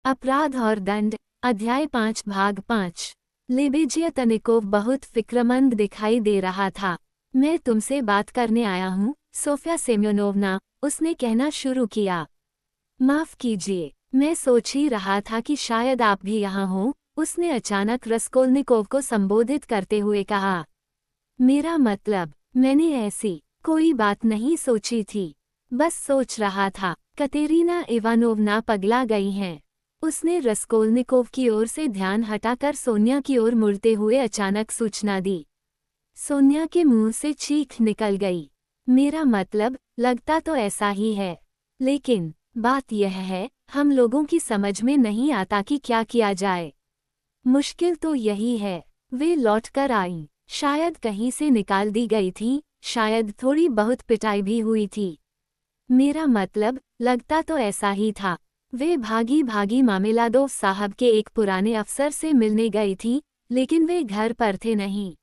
अपराध और दंड, अध्याय 5 भाग 5। लेबेजियतनिकोव बहुत फिक्रमंद दिखाई दे रहा था। मैं तुमसे बात करने आया हूँ, सोफिया सेम्योनोवना, उसने कहना शुरू किया। माफ कीजिए, मैं सोच ही रहा था कि शायद आप भी यहाँ हो, उसने अचानक रस्कोल्निकोव को संबोधित करते हुए कहा। मेरा मतलब, मैंने ऐसी कोई बात नहीं सोची थी, बस सोच रहा था। कतेरीना इवानोवना पगला गई हैं। उसने रस्कोल्निकोव की ओर से ध्यान हटाकर सोनिया की ओर मुड़ते हुए अचानक सूचना दी। सोनिया के मुंह से चीख निकल गई। मेरा मतलब, लगता तो ऐसा ही है, लेकिन बात यह है, हम लोगों की समझ में नहीं आता कि क्या किया जाए। मुश्किल तो यही है। वे लौटकर आईं, शायद कहीं से निकाल दी गई थी, शायद थोड़ी बहुत पिटाई भी हुई थी। मेरा मतलब, लगता तो ऐसा ही था। वे भागी भागी मामेलादोव साहब के एक पुराने अफसर से मिलने गई थी, लेकिन वे घर पर थे नहीं।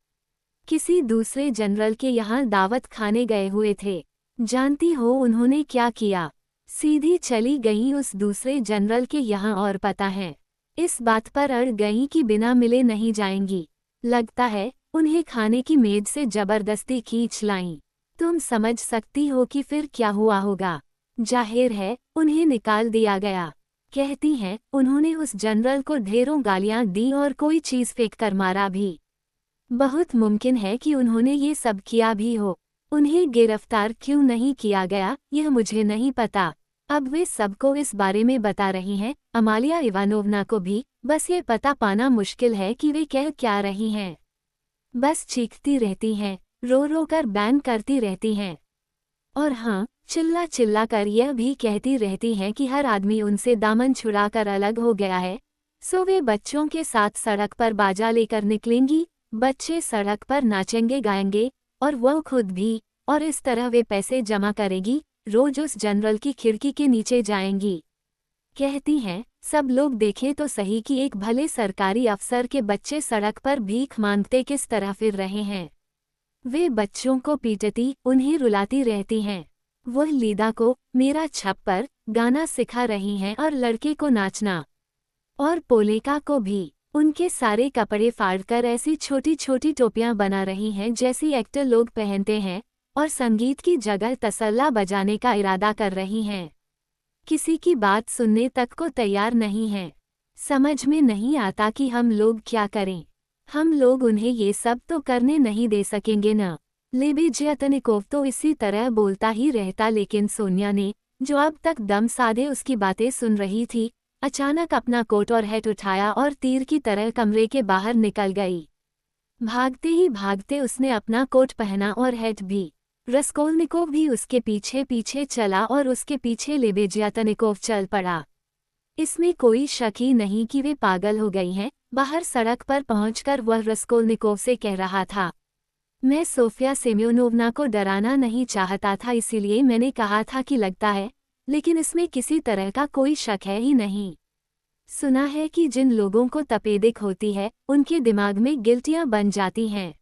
किसी दूसरे जनरल के यहाँ दावत खाने गए हुए थे। जानती हो उन्होंने क्या किया? सीधी चली गई उस दूसरे जनरल के यहाँ और पता है, इस बात पर अड़ गई कि बिना मिले नहीं जाएंगी। लगता है, उन्हें खाने की मेज से जबरदस्ती खींच लाईं। तुम समझ सकती हो कि फिर क्या हुआ होगा। जाहिर है, उन्हें निकाल दिया गया। कहती हैं, उन्होंने उस जनरल को ढेरों गालियां दी और कोई चीज़ फेंक कर मारा भी। बहुत मुमकिन है कि उन्होंने ये सब किया भी हो। उन्हें गिरफ्तार क्यों नहीं किया गया, यह मुझे नहीं पता। अब वे सबको इस बारे में बता रही हैं, अमालिया इवानोवना को भी। बस ये पता पाना मुश्किल है कि वे कह क्या रही हैं। बस चीखती रहती हैं, रो रो कर बैन करती रहती हैं। और हाँ, चिल्ला चिल्ला कर यह भी कहती रहती हैं कि हर आदमी उनसे दामन छुड़ाकर अलग हो गया है। सो वे बच्चों के साथ सड़क पर बाजा लेकर निकलेंगी, बच्चे सड़क पर नाचेंगे गाएंगे, और वह खुद भी, और इस तरह वे पैसे जमा करेगी, रोज उस जनरल की खिड़की के नीचे जाएंगी। कहती हैं, सब लोग देखें तो सही कि एक भले सरकारी अफसर के बच्चे सड़क पर भीख मांगते किस तरह फिर रहे हैं। वे बच्चों को पीटती, उन्हें रुलाती रहती हैं। वह लीदा को मेरा छप्पर गाना सिखा रही हैं और लड़के को नाचना। और पोलेका को भी उनके सारे कपड़े फाड़कर ऐसी छोटी छोटी टोपियां बना रही हैं जैसी एक्टर लोग पहनते हैं, और संगीत की जगह तसल्ला बजाने का इरादा कर रही हैं। किसी की बात सुनने तक को तैयार नहीं हैं। समझ में नहीं आता कि हम लोग क्या करें। हम लोग उन्हें ये सब तो करने नहीं दे सकेंगे न। लेबेजियतनिकोव तो इसी तरह बोलता ही रहता, लेकिन सोनिया ने, जो अब तक दम साधे उसकी बातें सुन रही थी, अचानक अपना कोट और हैट उठाया और तीर की तरह कमरे के बाहर निकल गई। भागते ही भागते उसने अपना कोट पहना और हैट भी। रस्कोल्निकोव भी उसके पीछे पीछे चला और उसके पीछे लेबेजियतनिकोव चल पड़ा। इसमें कोई शक ही नहीं कि वे पागल हो गई हैं। बाहर सड़क पर पहुंचकर वह रस्कोल्निकोव से कह रहा था, मैं सोफिया सेम्योनोवना को डराना नहीं चाहता था, इसीलिए मैंने कहा था कि लगता है, लेकिन इसमें किसी तरह का कोई शक है ही नहीं। सुना है कि जिन लोगों को तपेदिक होती है, उनके दिमाग में गिल्टियां बन जाती हैं।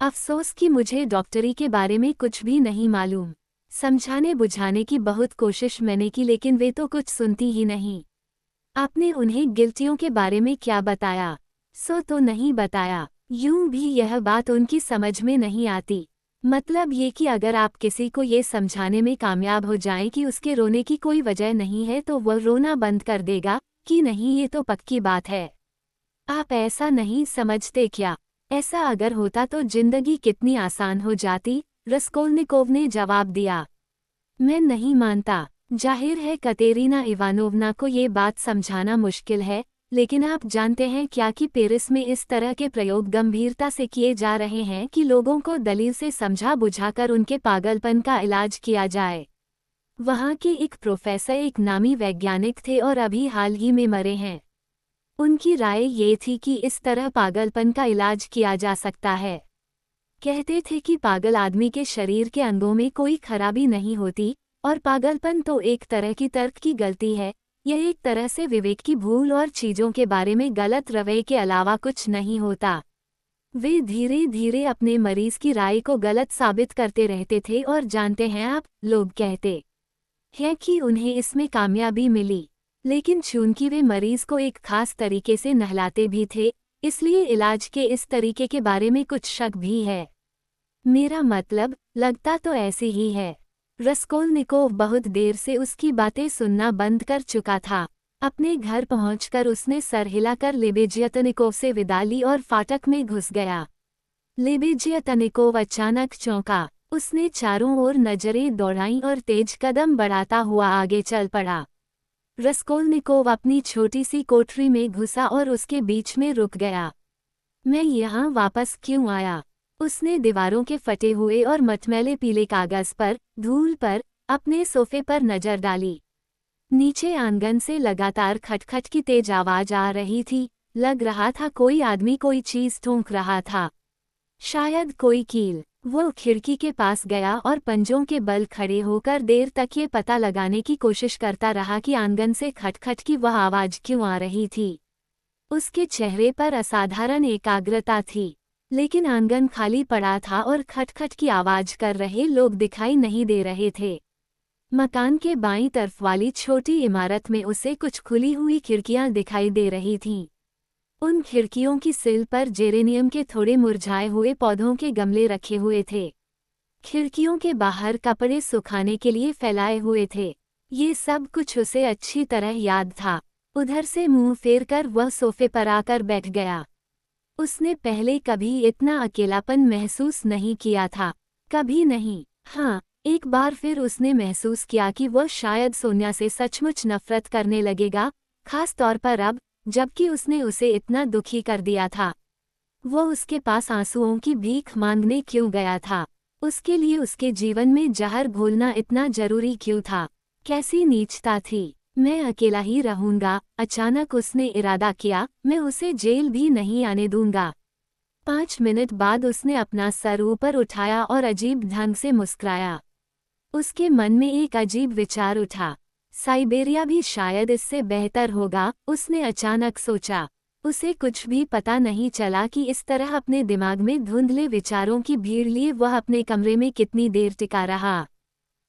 अफसोस कि मुझे डॉक्टरी के बारे में कुछ भी नहीं मालूम। समझाने बुझाने की बहुत कोशिश मैंने की, लेकिन वे तो कुछ सुनती ही नहीं। आपने उन्हें गिल्टियों के बारे में क्या बताया? सो तो नहीं बताया। यूं भी यह बात उनकी समझ में नहीं आती। मतलब ये कि अगर आप किसी को ये समझाने में कामयाब हो जाएं कि उसके रोने की कोई वजह नहीं है, तो वह रोना बंद कर देगा कि नहीं, ये तो पक्की बात है। आप ऐसा नहीं समझते क्या? ऐसा अगर होता तो जिंदगी कितनी आसान हो जाती, रस्कोल्निकोव ने जवाब दिया। मैं नहीं मानता। जाहिर है कतेरीना इवानोवना को ये बात समझाना मुश्किल है, लेकिन आप जानते हैं क्या कि पेरिस में इस तरह के प्रयोग गंभीरता से किए जा रहे हैं कि लोगों को दलील से समझा बुझाकर उनके पागलपन का इलाज किया जाए। वहाँ के एक प्रोफेसर एक नामी वैज्ञानिक थे और अभी हाल ही में मरे हैं। उनकी राय ये थी कि इस तरह पागलपन का इलाज किया जा सकता है। कहते थे कि पागल आदमी के शरीर के अंगों में कोई खराबी नहीं होती, और पागलपन तो एक तरह की तर्क की गलती है। यह एक तरह से विवेक की भूल और चीज़ों के बारे में गलत रवैये के अलावा कुछ नहीं होता। वे धीरे धीरे अपने मरीज की राय को गलत साबित करते रहते थे, और जानते हैं आप, लोग कहते हैं कि उन्हें इसमें कामयाबी मिली। लेकिन चूंकि वे मरीज को एक खास तरीके से नहलाते भी थे, इसलिए इलाज के इस तरीके के बारे में कुछ शक भी है। मेरा मतलब, लगता तो ऐसे ही है। रस्कोल्निकोव बहुत देर से उसकी बातें सुनना बंद कर चुका था। अपने घर पहुंचकर उसने सर हिलाकर लेबेजियतनिकोव से विदा ली और फाटक में घुस गया। लेबेजियतनिकोव अचानक चौंका। उसने चारों ओर नजरें दौड़ाईं और तेज कदम बढ़ाता हुआ आगे चल पड़ा। रस्कोल्निकोव अपनी छोटी सी कोठरी में घुसा और उसके बीच में रुक गया। मैं यहाँ वापस क्यों आया? उसने दीवारों के फटे हुए और मटमैले पीले कागज पर, धूल पर, अपने सोफे पर नजर डाली। नीचे आंगन से लगातार खटखट की तेज आवाज आ रही थी। लग रहा था कोई आदमी कोई चीज ठोंक रहा था। शायद कोई कील। वो खिड़की के पास गया और पंजों के बल खड़े होकर देर तक ये पता लगाने की कोशिश करता रहा कि आंगन से खटखट की वह आवाज क्यों आ रही थी। उसके चेहरे पर असाधारण एकाग्रता थी, लेकिन आंगन खाली पड़ा था और खटखट की आवाज कर रहे लोग दिखाई नहीं दे रहे थे। मकान के बाईं तरफ वाली छोटी इमारत में उसे कुछ खुली हुई खिड़कियां दिखाई दे रही थीं। उन खिड़कियों की सिल पर जेरेनियम के थोड़े मुरझाए हुए पौधों के गमले रखे हुए थे। खिड़कियों के बाहर कपड़े सुखाने के लिए फैलाए हुए थे। ये सब कुछ उसे अच्छी तरह याद था। उधर से मुंह फेरकर वह सोफे पर आकर बैठ गया। उसने पहले कभी इतना अकेलापन महसूस नहीं किया था, कभी नहीं। हाँ, एक बार फिर उसने महसूस किया कि वह शायद सोनिया से सचमुच नफरत करने लगेगा, खास तौर पर अब, जबकि उसने उसे इतना दुखी कर दिया था। वो उसके पास आंसुओं की भीख मांगने क्यों गया था? उसके लिए उसके जीवन में जहर घोलना इतना जरूरी क्यों था? कैसी नीचता थी। मैं अकेला ही रहूंगा, अचानक उसने इरादा किया। मैं उसे जेल भी नहीं आने दूंगा। 5 मिनट बाद उसने अपना सर ऊपर उठाया और अजीब ढंग से मुस्कुराया। उसके मन में एक अजीब विचार उठा। साइबेरिया भी शायद इससे बेहतर होगा, उसने अचानक सोचा। उसे कुछ भी पता नहीं चला कि इस तरह अपने दिमाग में धुंधले विचारों की भीड़ लिए वह अपने कमरे में कितनी देर टिका रहा।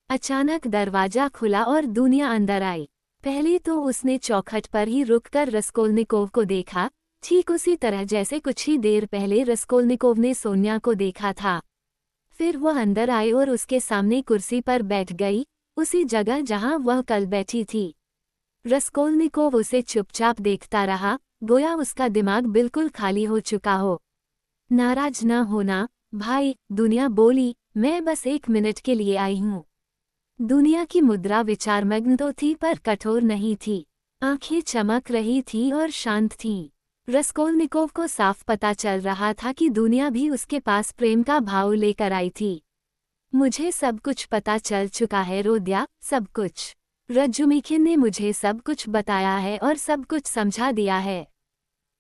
अचानक दरवाजा खुला और दुनिया अंदर आई। पहले तो उसने चौखट पर ही रुककर रस्कोल्निकोव को देखा, ठीक उसी तरह जैसे कुछ ही देर पहले रस्कोल्निकोव ने सोनिया को देखा था। फिर वह अंदर आई और उसके सामने कुर्सी पर बैठ गई, उसी जगह जहां वह कल बैठी थी। रस्कोल्निकोव उसे चुपचाप देखता रहा, गोया उसका दिमाग बिल्कुल खाली हो चुका हो। नाराज न होना भाई, दुनिया बोली, मैं बस 1 मिनट के लिए आई हूँ। दुनिया की मुद्रा विचारमग्न तो थी पर कठोर नहीं थी। आंखें चमक रही थीं और शांत थीं। रस्कोल्निकोव को साफ पता चल रहा था कि दुनिया भी उसके पास प्रेम का भाव लेकर आई थी। मुझे सब कुछ पता चल चुका है रोद्या, सब कुछ। रजुमिखिन ने मुझे सब कुछ बताया है और सब कुछ समझा दिया है।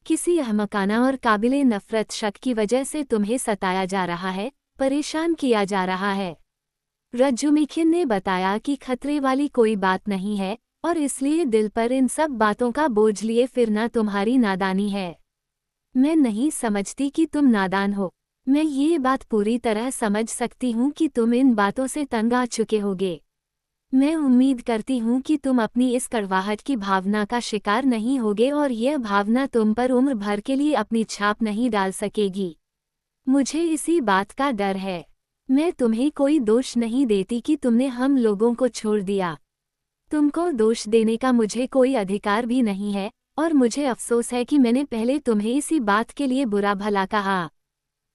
किसी अहमकाना और काबिले नफरत शक की वजह से तुम्हें सताया जा रहा है, परेशान किया जा रहा है। रजुमिखिन ने बताया कि खतरे वाली कोई बात नहीं है और इसलिए दिल पर इन सब बातों का बोझ लिए फिरना तुम्हारी नादानी है। मैं नहीं समझती कि तुम नादान हो। मैं ये बात पूरी तरह समझ सकती हूँ कि तुम इन बातों से तंग आ चुके होगे। मैं उम्मीद करती हूँ कि तुम अपनी इस कड़वाहट की भावना का शिकार नहीं होगे और यह भावना तुम पर उम्र भर के लिए अपनी छाप नहीं डाल सकेगी। मुझे इसी बात का डर है। मैं तुम्हें कोई दोष नहीं देती कि तुमने हम लोगों को छोड़ दिया। तुमको दोष देने का मुझे कोई अधिकार भी नहीं है और मुझे अफसोस है कि मैंने पहले तुम्हें इसी बात के लिए बुरा भला कहा।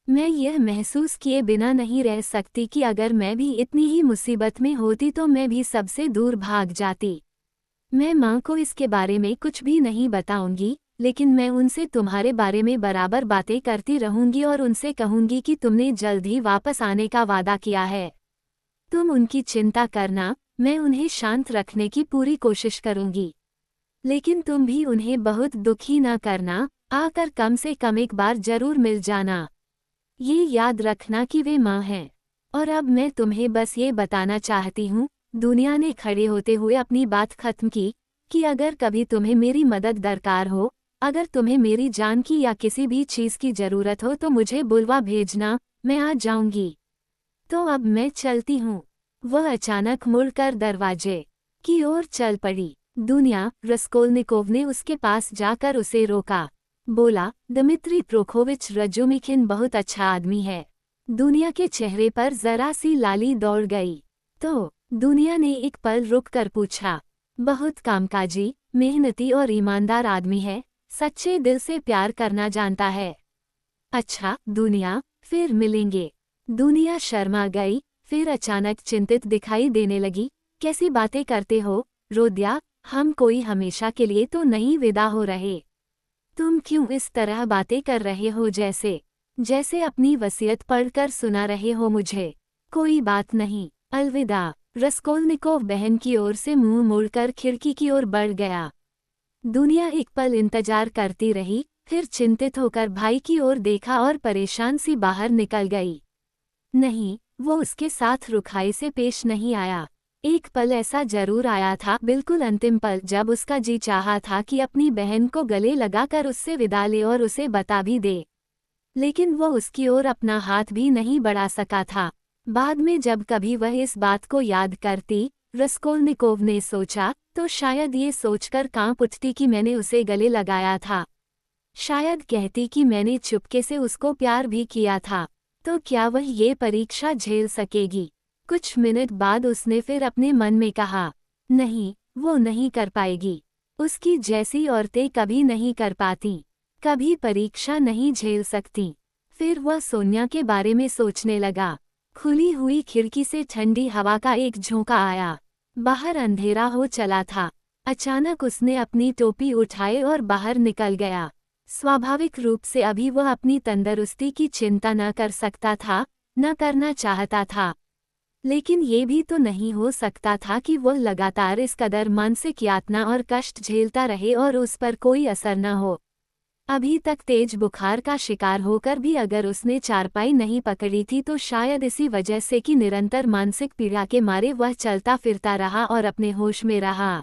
मैं यह महसूस किए बिना नहीं रह सकती कि अगर मैं भी इतनी ही मुसीबत में होती तो मैं भी सबसे दूर भाग जाती। मैं माँ को इसके बारे में कुछ भी नहीं बताऊंगी, लेकिन मैं उनसे तुम्हारे बारे में बराबर बातें करती रहूंगी और उनसे कहूंगी कि तुमने जल्द ही वापस आने का वादा किया है। तुम उनकी चिंता करना, मैं उन्हें शांत रखने की पूरी कोशिश करूंगी। लेकिन तुम भी उन्हें बहुत दुखी न करना, आकर कम से कम एक बार जरूर मिल जाना। ये याद रखना कि वे माँ हैं। और अब मैं तुम्हें बस ये बताना चाहती हूँ, दुनिया ने खड़े होते हुए अपनी बात खत्म की, कि अगर कभी तुम्हें मेरी मदद दरकार हो, अगर तुम्हें मेरी जान की या किसी भी चीज़ की ज़रूरत हो तो मुझे बुलवा भेजना, मैं आ जाऊंगी। तो अब मैं चलती हूँ। वह अचानक मुड़कर दरवाजे की ओर चल पड़ी। दुनिया, रस्कोल्निकोव ने उसके पास जाकर उसे रोका। बोला, दमित्री प्रोखोविच रजोमिखिन बहुत अच्छा आदमी है। दुनिया के चेहरे पर जरा सी लाली दौड़ गई। तो दुनिया ने एक पल रुक कर पूछा, बहुत कामकाजी, मेहनती और ईमानदार आदमी है, सच्चे दिल से प्यार करना जानता है। अच्छा दुनिया, फिर मिलेंगे। दुनिया शर्मा गई, फिर अचानक चिंतित दिखाई देने लगी। कैसी बातें करते हो रोदिया, हम कोई हमेशा के लिए तो नहीं विदा हो रहे। तुम क्यों इस तरह बातें कर रहे हो जैसे अपनी वसीयत पढ़कर सुना रहे हो मुझे। कोई बात नहीं, अलविदा। रस्कोल्निकोव बहन की ओर से मुंह मोड़कर खिड़की की ओर बढ़ गया। दुनिया एक पल इंतजार करती रही, फिर चिंतित होकर भाई की ओर देखा और परेशान सी बाहर निकल गई। नहीं, वो उसके साथ रुखाई से पेश नहीं आया। एक पल ऐसा जरूर आया था, बिल्कुल अंतिम पल, जब उसका जी चाहा था कि अपनी बहन को गले लगाकर उससे विदा ले और उसे बता भी दे। लेकिन वो उसकी ओर अपना हाथ भी नहीं बढ़ा सका था। बाद में जब कभी वह इस बात को याद करती, रस्कोल्निकोव ने सोचा, तो शायद ये सोचकर कांप उठती कि मैंने उसे गले लगाया था। शायद कहती कि मैंने चुपके से उसको प्यार भी किया था। तो क्या वह ये परीक्षा झेल सकेगी? कुछ मिनट बाद उसने फिर अपने मन में कहा, नहीं, वो नहीं कर पाएगी। उसकी जैसी औरतें कभी नहीं कर पाती, कभी परीक्षा नहीं झेल सकती। फिर वह सोनिया के बारे में सोचने लगा। खुली हुई खिड़की से ठंडी हवा का एक झोंका आया। बाहर अंधेरा हो चला था। अचानक उसने अपनी टोपी उठाई और बाहर निकल गया। स्वाभाविक रूप से अभी वह अपनी तंदुरुस्ती की चिंता न कर सकता था, न करना चाहता था। लेकिन ये भी तो नहीं हो सकता था कि वह लगातार इस कदर मानसिक यातना और कष्ट झेलता रहे और उस पर कोई असर न हो। अभी तक तेज बुखार का शिकार होकर भी अगर उसने चारपाई नहीं पकड़ी थी तो शायद इसी वजह से कि निरंतर मानसिक पीड़ा के मारे वह चलता फिरता रहा और अपने होश में रहा।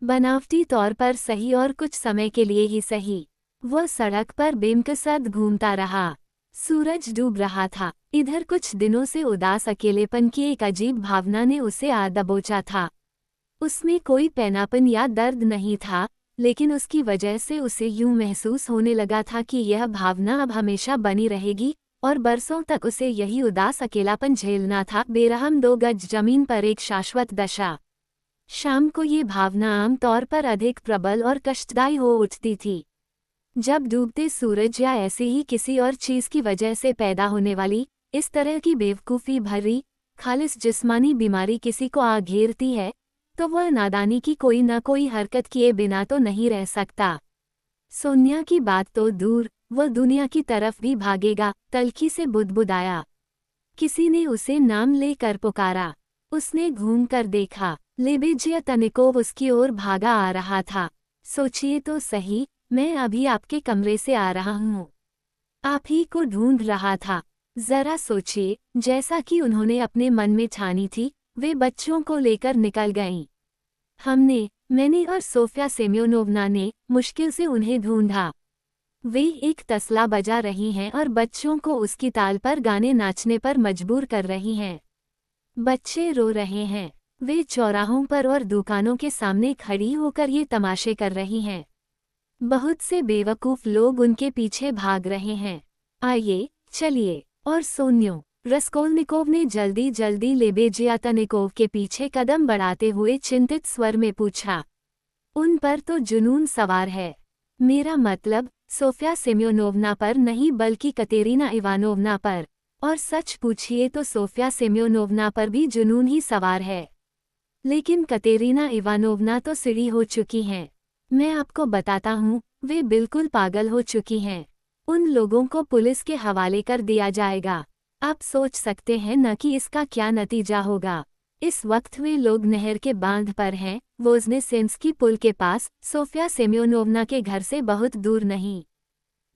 बनावटी तौर पर सही और कुछ समय के लिए ही सही, वह सड़क पर बेमकसद घूमता रहा। सूरज डूब रहा था। इधर कुछ दिनों से उदास अकेलेपन की एक अजीब भावना ने उसे आ दबोचा था। उसमें कोई पैनापन या दर्द नहीं था, लेकिन उसकी वजह से उसे यूं महसूस होने लगा था कि यह भावना अब हमेशा बनी रहेगी और बरसों तक उसे यही उदास अकेलापन झेलना था, बेरहम 2 गज जमीन पर एक शाश्वत दशा। शाम को ये भावना आम तौर पर अधिक प्रबल और कष्टदायी हो उठती थी। जब डूबते सूरज या ऐसी ही किसी और चीज की वजह से पैदा होने वाली इस तरह की बेवकूफ़ी भरी खालिस जिस्मानी बीमारी किसी को आ घेरती है, तो वह नादानी की कोई न कोई हरकत किए बिना तो नहीं रह सकता। सोनिया की बात तो दूर, वह दुनिया की तरफ भी भागेगा, तल्खी से बुदबुदाया। किसी ने उसे नाम लेकर पुकारा। उसने घूम कर देखा, लेबेजियतनिकोव उसकी ओर भागा आ रहा था। सोचिए तो सही, मैं अभी आपके कमरे से आ रहा हूँ। आप ही को ढूंढ रहा था। जरा सोचिए, जैसा कि उन्होंने अपने मन में ठानी थी, वे बच्चों को लेकर निकल गईं। मैंने और सोफिया सेम्योनोवना ने मुश्किल से उन्हें ढूंढा। वे एक तसला बजा रही हैं और बच्चों को उसकी ताल पर गाने नाचने पर मजबूर कर रही हैं। बच्चे रो रहे हैं। वे चौराहों पर और दुकानों के सामने खड़ी होकर ये तमाशे कर रही हैं। बहुत से बेवकूफ़ लोग उनके पीछे भाग रहे हैं। आइए, चलिए। और सोनियो, रस्कोल्निकोव ने जल्दी जल्दी लेबेजियातनिकोव के पीछे कदम बढ़ाते हुए चिंतित स्वर में पूछा। उन पर तो जुनून सवार है। मेरा मतलब सोफिया सेम्योनोवना पर नहीं, बल्कि कतेरीना इवानोवना पर। और सच पूछिए तो सोफिया सेम्योनोवना पर भी जुनून ही सवार है। लेकिन कतेरीना इवानोवना तो सिड़ी हो चुकी हैं। मैं आपको बताता हूँ, वे बिल्कुल पागल हो चुकी हैं। उन लोगों को पुलिस के हवाले कर दिया जाएगा। आप सोच सकते हैं न कि इसका क्या नतीजा होगा। इस वक्त वे लोग नहर के बांध पर हैं, वोज़नेसेंस्की पुल के पास, सोफिया सेम्योनोवना के घर से बहुत दूर नहीं।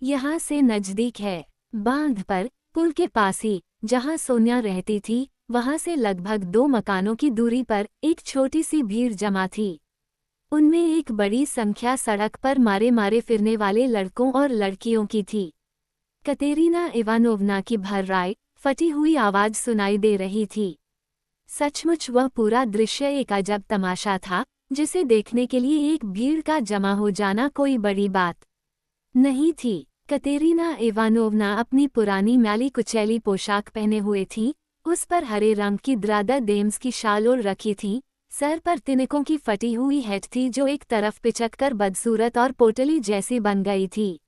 यहाँ से नज़दीक है। बांध पर, पुल के पास ही, जहाँ सोनिया रहती थी, वहाँ से लगभग 2 मकानों की दूरी पर एक छोटी सी भीड़ जमा थी। उनमें एक बड़ी संख्या सड़क पर मारे मारे फिरने वाले लड़कों और लड़कियों की थी। कतेरीना इवानोवना की भर्राई, फटी हुई आवाज सुनाई दे रही थी। सचमुच वह पूरा दृश्य एक अजब तमाशा था, जिसे देखने के लिए एक भीड़ का जमा हो जाना कोई बड़ी बात नहीं थी। कतेरीना इवानोवना अपनी पुरानी मैली कुचैली पोशाक पहने हुए थी। उस पर हरे रंग की द्रादा डेम्स की शाल ओढ़ रखी थी। सर पर तिनकों की फटी हुई हैट थी जो एक तरफ पिचककर बदसूरत और पोटली जैसी बन गई थी।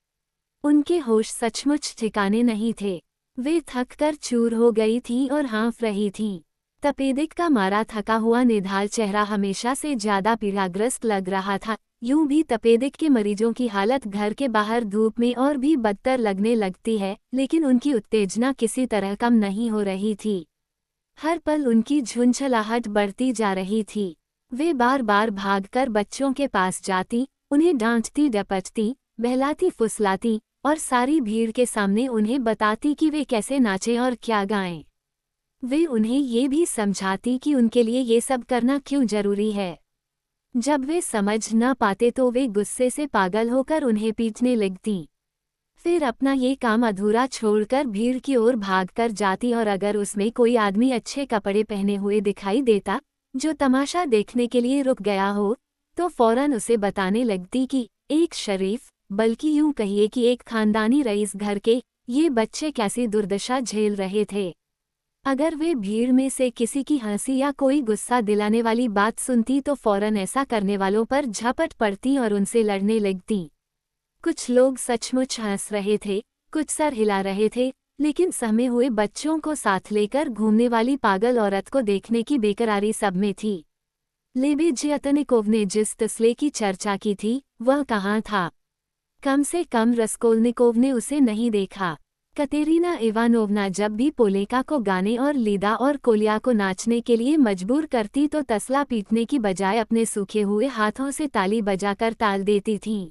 उनके होश सचमुच ठिकाने नहीं थे। वे थक कर चूर हो गई थीं और हाँफ रही थीं। तपेदिक का मारा थका हुआ निढाल चेहरा हमेशा से ज्यादा पीड़ाग्रस्त लग रहा था। यूं भी तपेदिक के मरीजों की हालत घर के बाहर धूप में और भी बदतर लगने लगती है, लेकिन उनकी उत्तेजना किसी तरह कम नहीं हो रही थी। हर पल उनकी झुंझलाहट बढ़ती जा रही थी। वे बार बार भागकर बच्चों के पास जाती, उन्हें डांटती डपटती, बहलाती फुसलाती और सारी भीड़ के सामने उन्हें बताती कि वे कैसे नाचें और क्या गाएं। वे उन्हें ये भी समझाती कि उनके लिए ये सब करना क्यों जरूरी है। जब वे समझ न पाते तो वे गुस्से से पागल होकर उन्हें पीटने लगतीं। फिर अपना ये काम अधूरा छोड़कर भीड़ की ओर भागकर जाती और अगर उसमें कोई आदमी अच्छे कपड़े पहने हुए दिखाई देता जो तमाशा देखने के लिए रुक गया हो, तो फौरन उसे बताने लगती कि एक शरीफ, बल्कि यूं कहिए कि एक खानदानी रईस घर के ये बच्चे कैसी दुर्दशा झेल रहे थे। अगर वे भीड़ में से किसी की हंसी या कोई गुस्सा दिलाने वाली बात सुनती तो फौरन ऐसा करने वालों पर झपट पड़ती और उनसे लड़ने लगतीं। कुछ लोग सचमुच हंस रहे थे, कुछ सर हिला रहे थे, लेकिन सहमे हुए बच्चों को साथ लेकर घूमने वाली पागल औरत को देखने की बेकरारी सब में थी। लेबेज्यतनिकोव ने जिस तस्ले की चर्चा की थी वह कहाँ था? कम से कम रस्कोल्निकोव ने उसे नहीं देखा। कतेरीना इवानोवना जब भी पोलेका को गाने और लीदा और कोलिया को नाचने के लिए मजबूर करती तो तसला पीटने की बजाय अपने सूखे हुए हाथों से ताली बजाकर ताल देती थीं।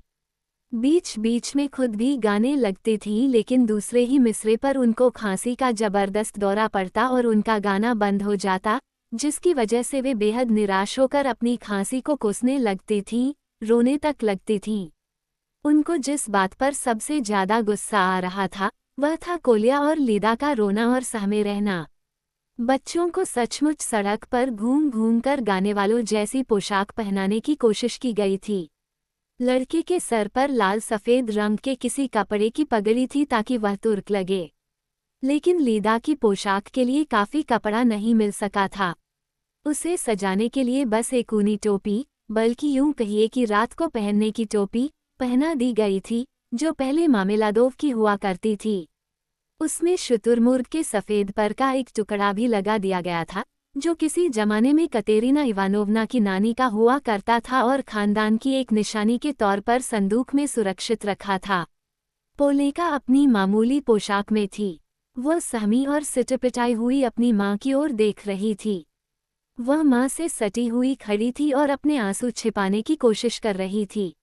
बीच बीच में खुद भी गाने लगती थीं, लेकिन दूसरे ही मिसरे पर उनको खांसी का जबरदस्त दौरा पड़ता और उनका गाना बंद हो जाता, जिसकी वजह से वे बेहद निराश होकर अपनी खांसी को कोसने लगती थीं, रोने तक लगती थीं। उनको जिस बात पर सबसे ज्यादा गुस्सा आ रहा था वह था कोलिया और लीदा का रोना और सहमे रहना। बच्चों को सचमुच सड़क पर घूम घूम कर गाने वालों जैसी पोशाक पहनाने की कोशिश की गई थी। लड़के के सर पर लाल सफ़ेद रंग के किसी कपड़े की पगड़ी थी ताकि वह तुर्क लगे, लेकिन लीदा की पोशाक के लिए काफी कपड़ा नहीं मिल सका था। उसे सजाने के लिए बस एक ऊनी टोपी, बल्कि यूं कहिए कि रात को पहनने की टोपी पहना दी गई थी, जो पहले मामेलादोव की हुआ करती थी। उसमें शुतुरमुर्ग के सफ़ेद पर का एक टुकड़ा भी लगा दिया गया था, जो किसी जमाने में कतेरीना इवानोवना की नानी का हुआ करता था और खानदान की एक निशानी के तौर पर संदूक में सुरक्षित रखा था। पोलेका अपनी मामूली पोशाक में थी। वह सहमी और सिटपिटाई हुई अपनी माँ की ओर देख रही थी। वह माँ से सटी हुई खड़ी थी और अपने आंसू छिपाने की कोशिश कर रही थी।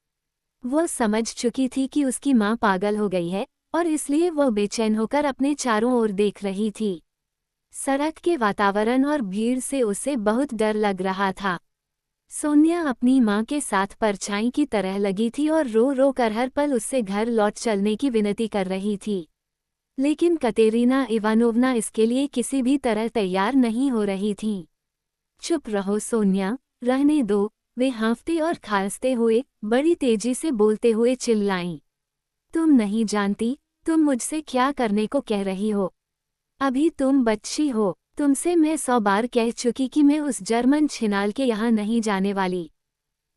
वह समझ चुकी थी कि उसकी माँ पागल हो गई है और इसलिए वह बेचैन होकर अपने चारों ओर देख रही थी। सड़क के वातावरण और भीड़ से उसे बहुत डर लग रहा था। सोनिया अपनी माँ के साथ परछाई की तरह लगी थी और रो रो कर हर पल उससे घर लौट चलने की विनती कर रही थी, लेकिन कतेरीना इवानोवना इसके लिए किसी भी तरह तैयार नहीं हो रही थीं। चुप रहो सोनिया, रहने दो, वे हाँफते और खांसते हुए बड़ी तेजी से बोलते हुए चिल्लाईं। तुम नहीं जानती तुम मुझसे क्या करने को कह रही हो। अभी तुम बच्ची हो। तुमसे मैं 100 बार कह चुकी कि मैं उस जर्मन छिनाल के यहाँ नहीं जाने वाली।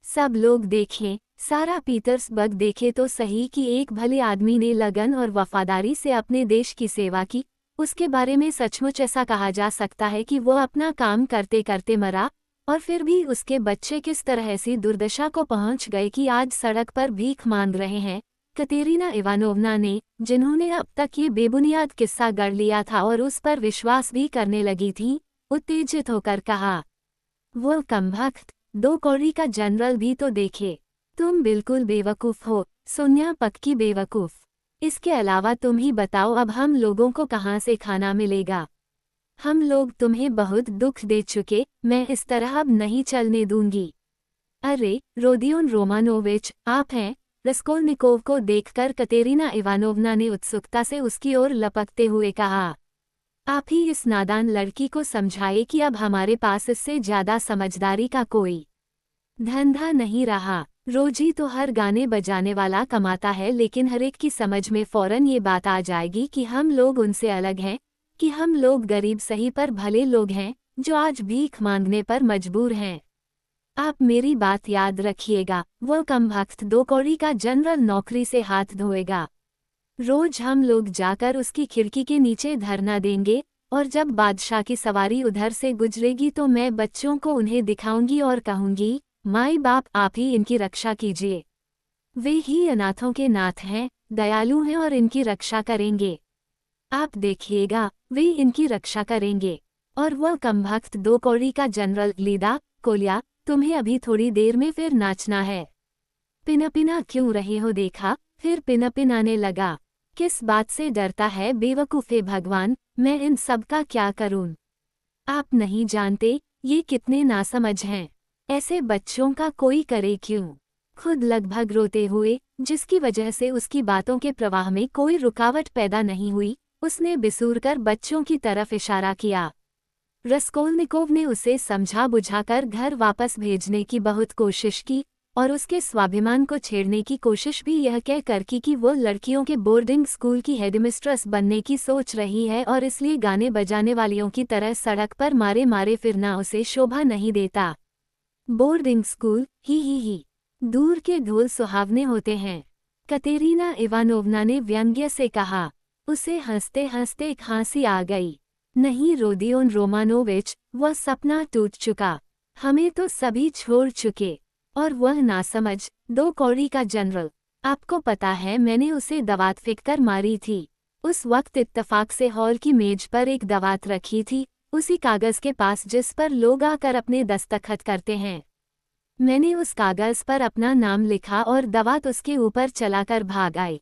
सब लोग देखें, सारा पीटर्सबर्ग देखे तो सही कि एक भले आदमी ने लगन और वफादारी से अपने देश की सेवा की। उसके बारे में सचमुच ऐसा कहा जा सकता है कि वो अपना काम करते करते मरा, और फिर भी उसके बच्चे किस तरह ऐसी दुर्दशा को पहुंच गए कि आज सड़क पर भीख मांग रहे हैं। कतेरीना इवानोवना ने, जिन्होंने अब तक ये बेबुनियाद किस्सा गढ़ लिया था और उस पर विश्वास भी करने लगी थीं, उत्तेजित होकर कहा, वो कमबख्त, 2 कौड़ी का जनरल भी तो देखे। तुम बिल्कुल बेवकूफ़ हो, सोनिया पक्की बेवकूफ़। इसके अलावा तुम ही बताओ अब हम लोगों को कहाँ से खाना मिलेगा। हम लोग तुम्हें बहुत दुख दे चुके, मैं इस तरह अब नहीं चलने दूंगी। अरे रोदियोन रोमानोविच, आप हैं? रस्कोल्निकोव को देखकर कतेरीना इवानोवना ने उत्सुकता से उसकी ओर लपकते हुए कहा, आप ही इस नादान लड़की को समझाए कि अब हमारे पास इससे ज्यादा समझदारी का कोई धंधा नहीं रहा। रोजी तो हर गाने बजाने वाला कमाता है, लेकिन हर एक की समझ में फौरन ये बात आ जाएगी कि हम लोग उनसे अलग हैं, कि हम लोग गरीब सही पर भले लोग हैं जो आज भीख मांगने पर मजबूर हैं। आप मेरी बात याद रखिएगा, वो कमबख्त 2 कौड़ी का जनरल नौकरी से हाथ धोएगा। रोज हम लोग जाकर उसकी खिड़की के नीचे धरना देंगे, और जब बादशाह की सवारी उधर से गुजरेगी तो मैं बच्चों को उन्हें दिखाऊंगी और कहूंगी, माई बाप आप ही इनकी रक्षा कीजिए। वे ही अनाथों के नाथ हैं, दयालु हैं और इनकी रक्षा करेंगे। आप देखिएगा, वे इनकी रक्षा करेंगे। और वह कमबख्त 2 कौड़ी का जनरल, लीदा कोलिया, तुम्हें अभी थोड़ी देर में फिर नाचना है। पिना क्यों रहे हो? देखा, फिर पिनाने लगा। किस बात से डरता है बेवकूफ़े भगवान, मैं इन सब का क्या करूं? आप नहीं जानते ये कितने नासमझ हैं। ऐसे बच्चों का कोई करे क्यों? खुद लगभग रोते हुए, जिसकी वजह से उसकी बातों के प्रवाह में कोई रुकावट पैदा नहीं हुई, उसने बिसूरकर बच्चों की तरफ इशारा किया। रस्कोल्निकोव ने उसे समझा बुझाकर घर वापस भेजने की बहुत कोशिश की, और उसके स्वाभिमान को छेड़ने की कोशिश भी यह कहकर की कि वो लड़कियों के बोर्डिंग स्कूल की हेडमिस्ट्रेस बनने की सोच रही है और इसलिए गाने बजाने वालियों की तरह सड़क पर मारे मारे फिरना उसे शोभा नहीं देता। बोर्डिंग स्कूल, ही। दूर के ढोल सुहावने होते हैं, कतेरीना इवानोवना ने व्यंग्य से कहा। उसे हंसते हंसते एक हंसी आ गई। नहीं रोदियोन रोमानोविच, वह सपना टूट चुका, हमें तो सभी छोड़ चुके। और वह नासमझ 2 कौड़ी का जनरल, आपको पता है मैंने उसे दवात फेंक कर मारी थी। उस वक्त इत्तफाक से हॉल की मेज पर एक दवात रखी थी, उसी कागज के पास जिस पर लोग आकर अपने दस्तखत करते हैं। मैंने उस कागज पर अपना नाम लिखा और दवात उसके ऊपर चलाकर भाग आई।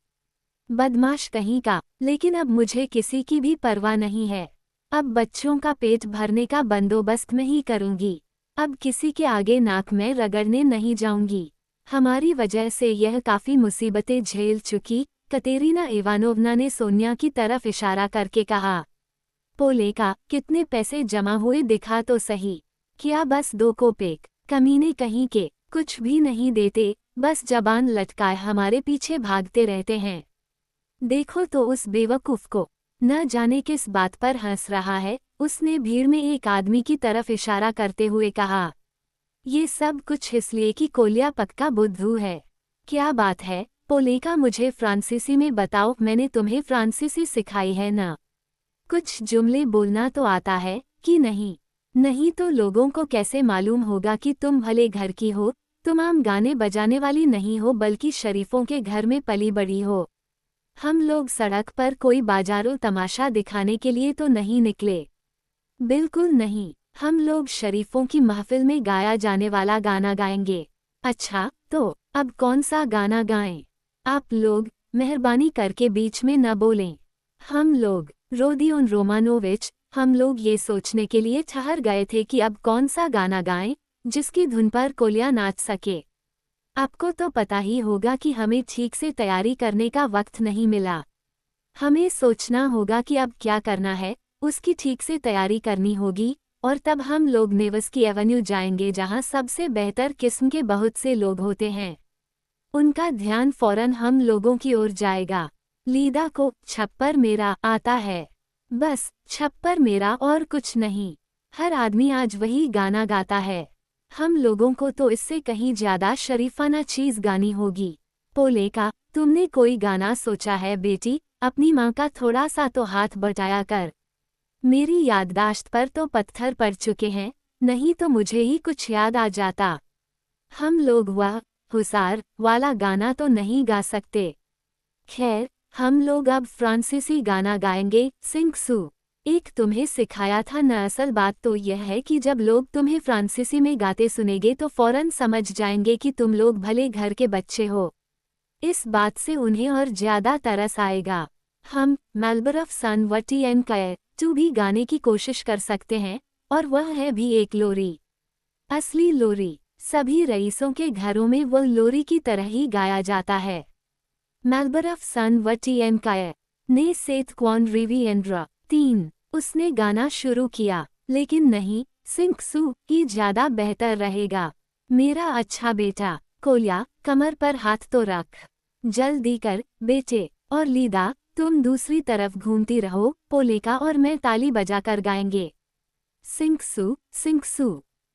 बदमाश कहीं का, लेकिन अब मुझे किसी की भी परवाह नहीं है। अब बच्चों का पेट भरने का बंदोबस्त मैं ही करूंगी। अब किसी के आगे नाक में रगड़ने नहीं जाऊंगी। हमारी वजह से यह काफ़ी मुसीबतें झेल चुकी, कतेरीना इवानोवना ने सोनिया की तरफ इशारा करके कहा। पोलेका, कितने पैसे जमा हुए दिखा तो सही। क्या बस 2 कोपेक? कमीने कहीं के, कुछ भी नहीं देते, बस जबान लटकाए हमारे पीछे भागते रहते हैं। देखो तो उस बेवकूफ़ को, न जाने किस बात पर हंस रहा है। उसने भीड़ में एक आदमी की तरफ इशारा करते हुए कहा। ये सब कुछ इसलिए कि कोलिया पक्का बुद्धू है। क्या बात है पोलेका, मुझे फ्रांसीसी में बताओ, मैंने तुम्हें फ्रांसीसी सिखाई है ना? कुछ जुमले बोलना तो आता है कि नहीं? नहीं तो लोगों को कैसे मालूम होगा कि तुम भले घर की हो, तुम आम गाने बजाने वाली नहीं हो बल्कि शरीफों के घर में पली बड़ी हो। हम लोग सड़क पर कोई बाजारों तमाशा दिखाने के लिए तो नहीं निकले, बिल्कुल नहीं। हम लोग शरीफों की महफिल में गाया जाने वाला गाना गाएंगे। अच्छा, तो अब कौन सा गाना गाएं? आप लोग मेहरबानी करके बीच में न बोलें। हम लोग, रोदियोन रोमानोविच, हम लोग ये सोचने के लिए ठहर गए थे कि अब कौन सा गाना गाएं जिसकी धुन पर कोलिया नाच सके। आपको तो पता ही होगा कि हमें ठीक से तैयारी करने का वक्त नहीं मिला। हमें सोचना होगा कि अब क्या करना है, उसकी ठीक से तैयारी करनी होगी, और तब हम लोग नेवस्की एवेन्यू जाएंगे जहां सबसे बेहतर किस्म के बहुत से लोग होते हैं। उनका ध्यान फौरन हम लोगों की ओर जाएगा। लीदा को छप्पर मेरा आता है, बस छप्पर मेरा और कुछ नहीं। हर आदमी आज वही गाना गाता है। हम लोगों को तो इससे कहीं ज्यादा शरीफाना चीज गानी होगी। पोलेका, तुमने कोई गाना सोचा है बेटी? अपनी माँ का थोड़ा सा तो हाथ बटाया कर। मेरी याददाश्त पर तो पत्थर पड़ चुके हैं, नहीं तो मुझे ही कुछ याद आ जाता। हम लोग वह हुसार वाला गाना तो नहीं गा सकते। खैर, हम लोग अब फ्रांसीसी गाना गाएंगे, सिंग सू। एक तुम्हें सिखाया था न। असल बात तो यह है कि जब लोग तुम्हें फ्रांसीसी में गाते सुनेंगे तो फौरन समझ जाएंगे कि तुम लोग भले घर के बच्चे हो। इस बात से उन्हें और ज्यादा तरस आएगा। हम मेलबरफ सन वटी एन कय टू भी गाने की कोशिश कर सकते हैं, और वह है भी एक लोरी। असली लोरी, सभी रईसों के घरों में वह लोरी की तरह ही गाया जाता है। मेलबरफ सन वटी एन कय ने सेथ क्वान रिवी एंड्रा 3। उसने गाना शुरू किया, लेकिन नहीं, सिंग सू ही ज्यादा बेहतर रहेगा। मेरा अच्छा बेटा। कोल्या, कमर पर हाथ तो रख। जल्दी कर बेटे। और लीदा, तुम दूसरी तरफ घूमती रहो, पोलेका और मैं ताली बजाकर गाएंगे। सिंकसू सिंकसू।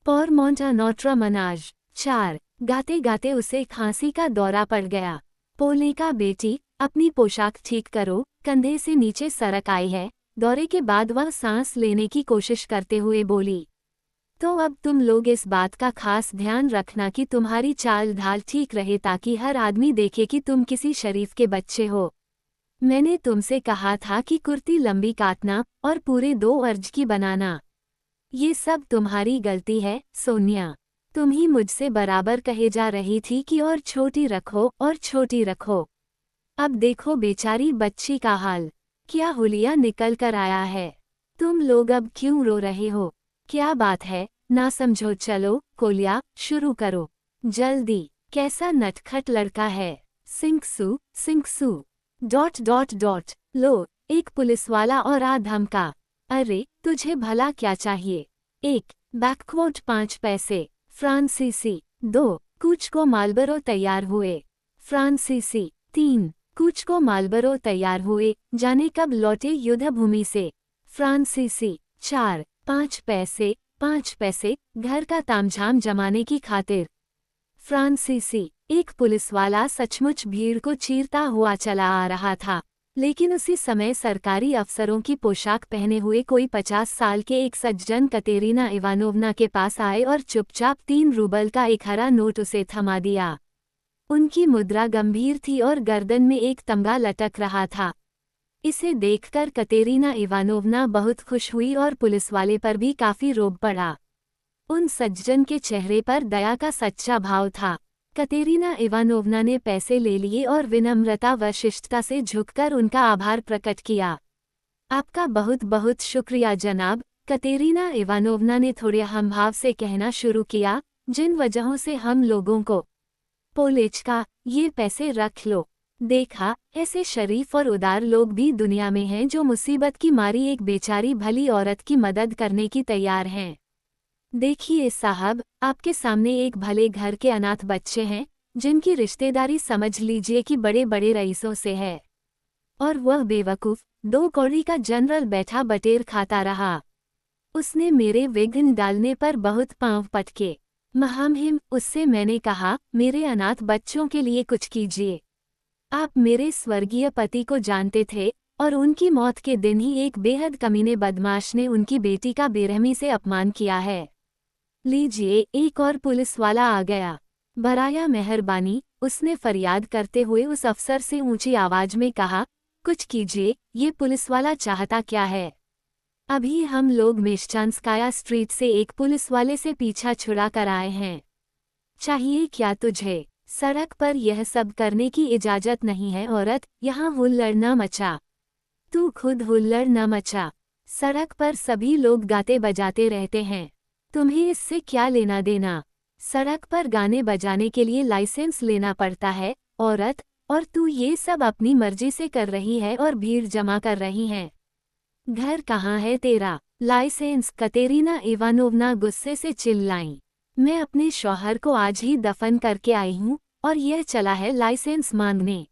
पौर मोंटा नोट्रा मनाज। 4। गाते गाते उसे खांसी का दौरा पड़ गया। पोलेका बेटी, अपनी पोशाक ठीक करो, कंधे से नीचे सरक आई है। दौरे के बाद वह सांस लेने की कोशिश करते हुए बोली। तो अब तुम लोग इस बात का खास ध्यान रखना कि तुम्हारी चाल ढाल ठीक रहे ताकि हर आदमी देखे कि तुम किसी शरीफ के बच्चे हो। मैंने तुमसे कहा था कि कुर्ती लंबी काटना और पूरे 2 अर्ज की बनाना। ये सब तुम्हारी गलती है, सोनिया। तुम ही मुझसे बराबर कहे जा रही थी कि और छोटी रखो और छोटी रखो। अब देखो बेचारी बच्ची का हाल। क्या हुलिया निकल कर आया है। तुम लोग अब क्यों रो रहे हो? क्या बात है, ना समझो। चलो कोल्या, शुरू करो जल्दी। कैसा नटखट लड़का है। सिंकसू सिंकसू। ... लो, एक पुलिसवाला और आ धमका। अरे, तुझे भला क्या चाहिए? 1. बैकवोट 5 पैसे। फ्रांसीसी। 2. कुछ को मालबरो तैयार हुए। फ्रांसीसी। 3. कुछ को मालबरो तैयार हुए, जाने कब लौटे युद्ध भूमि से। फ्रांसीसी। 4. 5 पैसे, 5 पैसे, घर का तामझाम जमाने की खातिर। फ्रांसीसी। एक पुलिसवाला सचमुच भीड़ को चीरता हुआ चला आ रहा था, लेकिन उसी समय सरकारी अफसरों की पोशाक पहने हुए कोई 50 साल के एक सज्जन कतेरीना इवानोवना के पास आए और चुपचाप 3 रूबल का एक हरा नोट उसे थमा दिया। उनकी मुद्रा गंभीर थी और गर्दन में एक तमगा लटक रहा था। इसे देखकर कतेरीना इवानोवना बहुत खुश हुई और पुलिसवाले पर भी काफी रोब पड़ा। उन सज्जन के चेहरे पर दया का सच्चा भाव था। कतेरीना इवानोवना ने पैसे ले लिए और विनम्रता व शिष्टता से झुककर उनका आभार प्रकट किया। आपका बहुत बहुत शुक्रिया जनाब, कतेरीना इवानोवना ने थोड़े हमभाव से कहना शुरू किया, जिन वजहों से हम लोगों को। पोलेचका, ये पैसे रख लो। देखा, ऐसे शरीफ और उदार लोग भी दुनिया में हैं जो मुसीबत की मारी एक बेचारी भली औरत की मदद करने की तैयार हैं। देखिए साहब, आपके सामने एक भले घर के अनाथ बच्चे हैं, जिनकी रिश्तेदारी समझ लीजिए कि बड़े बड़े रईसों से है। और वह बेवकूफ़ 2 कौड़ी का जनरल बैठा बटेर खाता रहा। उसने मेरे विघ्न डालने पर बहुत पांव पटके। महामहिम, उससे मैंने कहा, मेरे अनाथ बच्चों के लिए कुछ कीजिए। आप मेरे स्वर्गीय पति को जानते थे, और उनकी मौत के दिन ही एक बेहद कमीने बदमाश ने उनकी बेटी का बेरहमी से अपमान किया है। लीजिए, एक और पुलिस वाला आ गया। बराया मेहरबानी, उसने फरियाद करते हुए उस अफसर से ऊंची आवाज में कहा, कुछ कीजिए, ये पुलिसवाला चाहता क्या है? अभी हम लोग मेश्चांस्काया स्ट्रीट से एक पुलिसवाले से पीछा छुड़ा कर आए हैं। चाहिए क्या तुझे? सड़क पर यह सब करने की इजाजत नहीं है औरत, यहाँ हुल्लड़ न मचा। तू खुद हुल्लड़ न मचा। सड़क पर सभी लोग गाते बजाते रहते हैं, तुम्हें इससे क्या लेना देना? सड़क पर गाने बजाने के लिए लाइसेंस लेना पड़ता है, औरत, और तू ये सब अपनी मर्जी से कर रही है और भीड़ जमा कर रही है। घर कहाँ है तेरा? लाइसेंस? कतेरीना इवानोवना गुस्से से चिल्लाई। मैं अपने शौहर को आज ही दफन करके आई हूँ, और यह चला है लाइसेंस मांगने।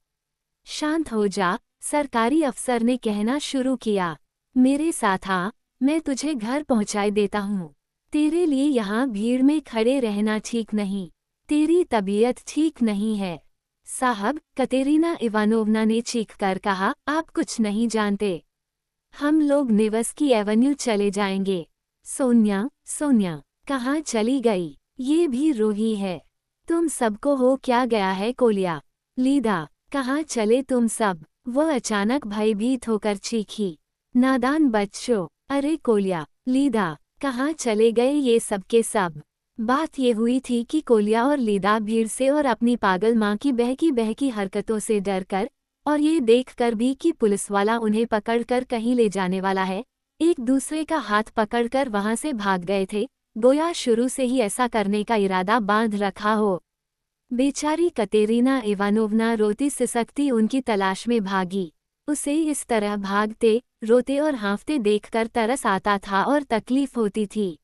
शांत हो जा, सरकारी अफसर ने कहना शुरू किया। मेरे साथ आ, मैं तुझे घर पहुँचाए देता हूँ। तेरे लिए यहाँ भीड़ में खड़े रहना ठीक नहीं। तेरी तबीयत ठीक नहीं है। साहब, कतेरीना इवानोवना ने चीखकर कहा, आप कुछ नहीं जानते। हम लोग नेवस्की एवेन्यू चले जाएंगे। सोनिया, सोनिया, कहाँ चली गई? ये भी रोही है। तुम सबको हो क्या गया है? कोल्या, लीदा, कहाँ चले तुम सब? वह अचानक भयभीत होकर चीखी। नादान बच्चों! अरे कोल्या, लीदा, कहाँ चले गए ये सब के सब? बात ये हुई थी कि कोल्या और लीदा भीड़ से और अपनी पागल माँ की बहकी हरकतों से डरकर, और ये देखकर भी कि पुलिसवाला उन्हें पकड़कर कहीं ले जाने वाला है, एक दूसरे का हाथ पकड़कर वहां से भाग गए थे, गोया शुरू से ही ऐसा करने का इरादा बांध रखा हो। बेचारी कतेरीना इवानोवना रोती सिसकती उनकी तलाश में भागी। उसे इस तरह भागते, रोते और हाँफते देखकर तरस आता था और तकलीफ होती थी।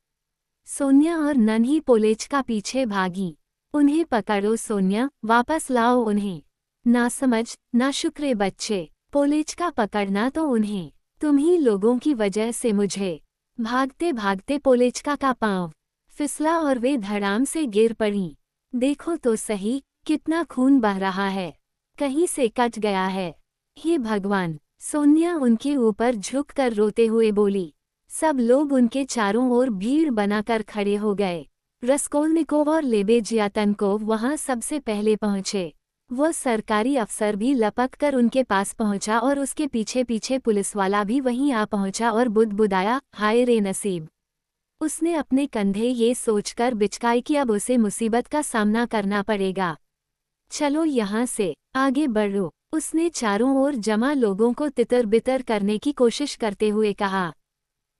सोनिया और नन्ही पोलेचका पीछे भागी। उन्हें पकड़ो सोनिया, वापस लाओ उन्हें। नासमझ, नाशुक्रे बच्चे। पोलेचका पकड़ना तो उन्हें। तुम्ही लोगों की वजह से मुझे। भागते भागते पोलेचका का पांव फिसला और वे धड़ाम से गिर पड़ी। देखो तो सही, कितना खून बह रहा है। कहीं से कट गया है। हे भगवान! सोनिया उनके ऊपर झुककर रोते हुए बोली। सब लोग उनके चारों ओर भीड़ बनाकर खड़े हो गए। रस्कोल्निकोव और लेबेजियातनकोव वहां सबसे पहले पहुंचे। वह सरकारी अफसर भी लपक कर उनके पास पहुंचा और उसके पीछे पीछे पुलिसवाला भी वहीं आ पहुंचा और बुदबुदाया, हाय रे नसीब। उसने अपने कंधे ये सोचकर बिचकाई कि अब उसे मुसीबत का सामना करना पड़ेगा। चलो यहाँ से आगे बढ़ो, उसने चारों ओर जमा लोगों को तितर बितर करने की कोशिश करते हुए कहा।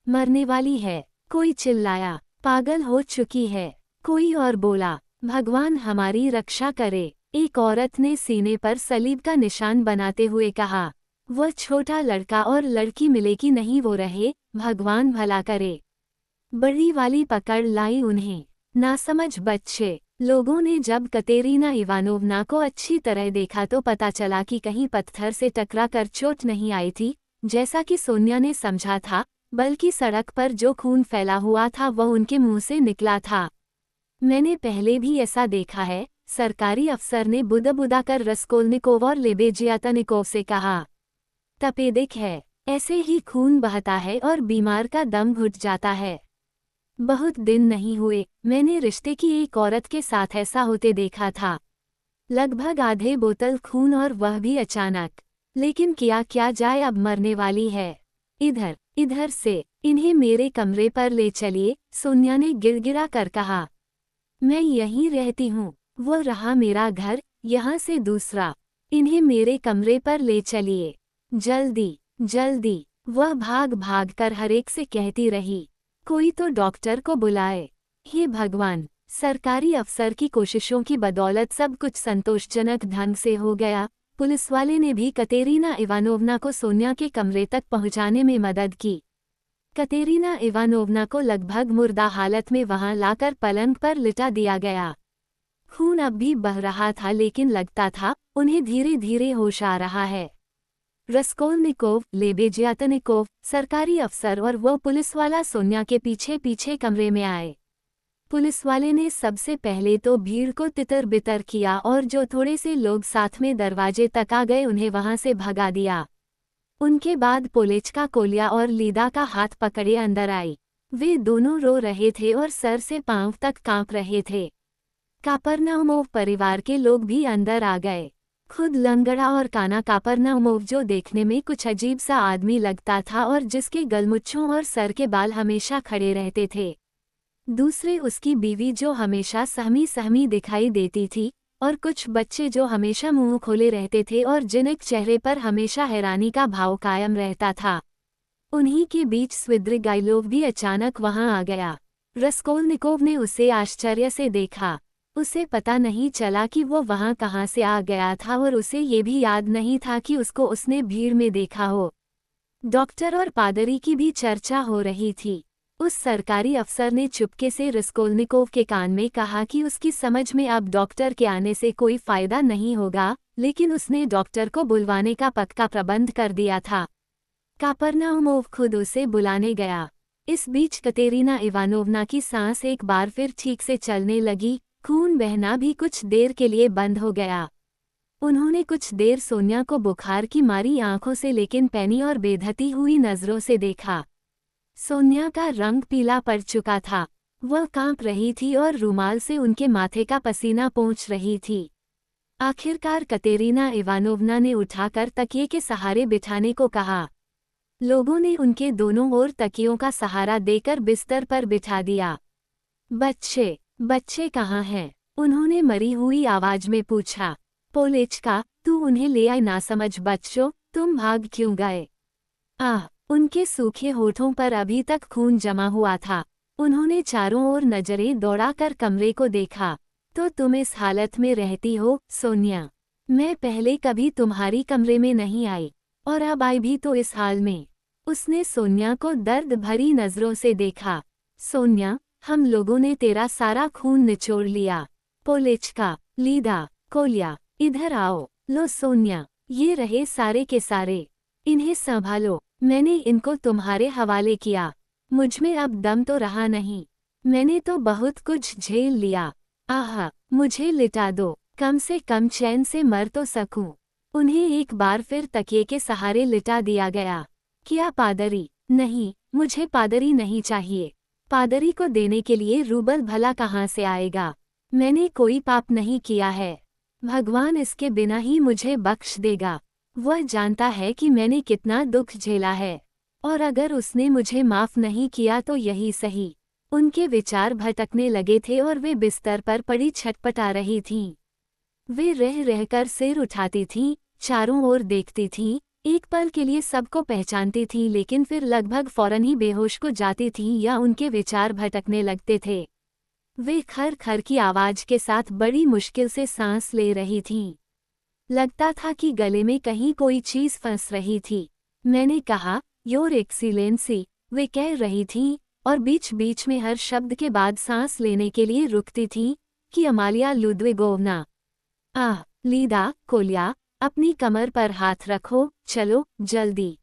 मरने वाली है, कोई चिल्लाया। पागल हो चुकी है, कोई और बोला। भगवान हमारी रक्षा करे, एक औरत ने सीने पर सलीब का निशान बनाते हुए कहा। वह छोटा लड़का और लड़की मिले कि नहीं वो रहे, भगवान भला करे। बड़ी वाली पकड़ लाई उन्हें। नासमझ बच्चे। लोगों ने जब कतेरीना इवानोवना को अच्छी तरह देखा तो पता चला कि कहीं पत्थर से टकरा कर चोट नहीं आई थी, जैसा कि सोनिया ने समझा था, बल्कि सड़क पर जो खून फैला हुआ था वह उनके मुंह से निकला था। मैंने पहले भी ऐसा देखा है, सरकारी अफसर ने बुदबुदा कर रस्कोल्निकोव और लेबेजियातनिकोव से कहा। तपेदिक है, ऐसे ही खून बहता है और बीमार का दम घुट जाता है। बहुत दिन नहीं हुए, मैंने रिश्ते की एक औरत के साथ ऐसा होते देखा था। लगभग आधे बोतल खून और वह भी अचानक। लेकिन क्या जाए, अब मरने वाली है। इधर से, इन्हें मेरे कमरे पर ले चलिए, सोनिया ने गिड़गिड़ा कर कहा। मैं यहीं रहती हूँ, वो रहा मेरा घर, यहाँ से दूसरा। इन्हें मेरे कमरे पर ले चलिए, जल्दी जल्दी। वह भाग भाग कर हरेक से कहती रही, कोई तो डॉक्टर को बुलाए। हे भगवान! सरकारी अफसर की कोशिशों की बदौलत सब कुछ संतोषजनक ढंग से हो गया। पुलिसवाले ने भी कतेरीना इवानोवना को सोनिया के कमरे तक पहुंचाने में मदद की। कतेरीना इवानोवना को लगभग मुर्दा हालत में वहां लाकर पलंग पर लिटा दिया गया। खून अब भी बह रहा था लेकिन लगता था उन्हें धीरे धीरे होश आ रहा है। रस्कोल्निकोव, लेबेजियातनिकोव, सरकारी अफसर और वो पुलिसवाला सोनिया के पीछे पीछे कमरे में आए। पुलिसवाले ने सबसे पहले तो भीड़ को तितर बितर किया और जो थोड़े से लोग साथ में दरवाजे तक आ गए उन्हें वहां से भगा दिया। उनके बाद पोलेचका कोलिया और लीदा का हाथ पकड़े अंदर आई। वे दोनों रो रहे थे और सर से पांव तक कांप रहे थे। कापरनाउमोव परिवार के लोग भी अंदर आ गए। खुद लंगड़ा और काना कापरनाउमोव, जो देखने में कुछ अजीब सा आदमी लगता था और जिसके गलमुच्छों और सर के बाल हमेशा खड़े रहते थे। दूसरे उसकी बीवी जो हमेशा सहमी सहमी दिखाई देती थी, और कुछ बच्चे जो हमेशा मुंह खोले रहते थे और जिनके चेहरे पर हमेशा हैरानी का भाव कायम रहता था। उन्हीं के बीच स्विद्रिगाइलोव भी अचानक वहां आ गया। रस्कोल्निकोव ने उसे आश्चर्य से देखा। उसे पता नहीं चला कि वो वहां कहां से आ गया था और उसे ये भी याद नहीं था कि उसको उसने भीड़ में देखा हो। डॉक्टर और पादरी की भी चर्चा हो रही थी। उस सरकारी अफसर ने चुपके से रस्कोल्निकोव के कान में कहा कि उसकी समझ में अब डॉक्टर के आने से कोई फायदा नहीं होगा, लेकिन उसने डॉक्टर को बुलवाने का पक्का प्रबंध कर दिया था। कापरनाउमोव खुद उसे बुलाने गया। इस बीच कतेरीना इवानोवना की सांस एक बार फिर ठीक से चलने लगी। खून बहना भी कुछ देर के लिए बंद हो गया। उन्होंने कुछ देर सोनिया को बुखार की मारी आंखों से लेकिन पैनी और बेधती हुई नजरों से देखा। सोनिया का रंग पीला पड़ चुका था। वह कांप रही थी और रुमाल से उनके माथे का पसीना पोंछ रही थी। आखिरकार कतेरीना इवानोवना ने उठाकर तकिए के सहारे बिठाने को कहा। लोगों ने उनके दोनों ओर तकियों का सहारा देकर बिस्तर पर बिठा दिया। बच्चे कहाँ हैं? उन्होंने मरी हुई आवाज में पूछा। पोलेचका, तू उन्हें ले आए। नासमझ बच्चों, तुम भाग क्यों गए? उनके सूखे होठों पर अभी तक खून जमा हुआ था। उन्होंने चारों ओर नजरें दौड़ाकर कमरे को देखा। तो तुम इस हालत में रहती हो, सोनिया? मैं पहले कभी तुम्हारी कमरे में नहीं आई, और अब आई भी तो इस हाल में। उसने सोनिया को दर्द भरी नजरों से देखा। सोनिया, हम लोगों ने तेरा सारा खून निचोड़ लिया। पोलेचका, लीदा, कोल्या, इधर आओ। लो सोनिया, ये रहे सारे के सारे। इन्हें संभालो, मैंने इनको तुम्हारे हवाले किया। मुझमें अब दम तो रहा नहीं। मैंने तो बहुत कुछ झेल लिया। आहा, मुझे लिटा दो, कम से कम चैन से मर तो सकूं। उन्हें एक बार फिर तकिए के सहारे लिटा दिया गया। क्या पादरी? नहीं, मुझे पादरी नहीं चाहिए। पादरी को देने के लिए रूबल भला कहाँ से आएगा? मैंने कोई पाप नहीं किया है। भगवान इसके बिना ही मुझे बख्श देगा। वह जानता है कि मैंने कितना दुख झेला है, और अगर उसने मुझे माफ नहीं किया तो यही सही। उनके विचार भटकने लगे थे और वे बिस्तर पर पड़ी छटपटा रही थीं। वे रह रहकर सिर उठाती थीं, चारों ओर देखती थीं, एक पल के लिए सबको पहचानती थीं, लेकिन फिर लगभग फौरन ही बेहोश को जाती थीं या उनके विचार भटकने लगते थे। वे खर खर की आवाज के साथ बड़ी मुश्किल से सांस ले रही थीं। लगता था कि गले में कहीं कोई चीज फंस रही थी। मैंने कहा, योर एक्सीलेंसी, वे कह रही थीं, और बीच बीच में हर शब्द के बाद सांस लेने के लिए रुकती थीं, कि अमालिया लुद्विगोवना। आह, लीदा, कोल्या, अपनी कमर पर हाथ रखो, चलो, जल्दी।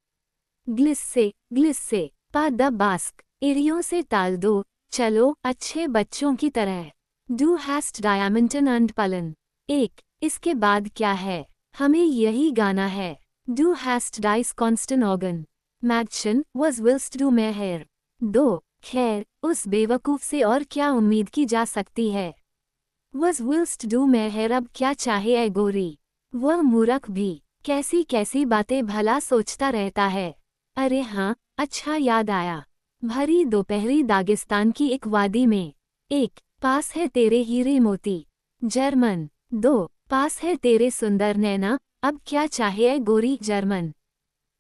ग्लिस्से, पा द बास्क, एड़ियों से टाल दो, चलो, अच्छे बच्चों की तरह। डू हैस्ट डायमंटन एंड पलन। एक, इसके बाद क्या है? हमें यही गाना है। डू हैस्ट डाइस कॉन्स्टन ऑर्गन। मैक्शन वॉज विल्स्ट डू मै हेयर। 2, खैर, उस बेवकूफ से और क्या उम्मीद की जा सकती है? वॉज विल्स्ट डू मै हेयर, अब क्या चाहे ऐ गोरी। वह मूर्ख भी कैसी कैसी बातें भला सोचता रहता है। अरे हाँ, अच्छा याद आया। भरी दोपहरी दागिस्तान की एक वादी में। 1, पास है तेरे हीरे मोती। जर्मन। 2, पास है तेरे सुंदर नैना, अब क्या चाहे ऐ गोरी। जर्मन।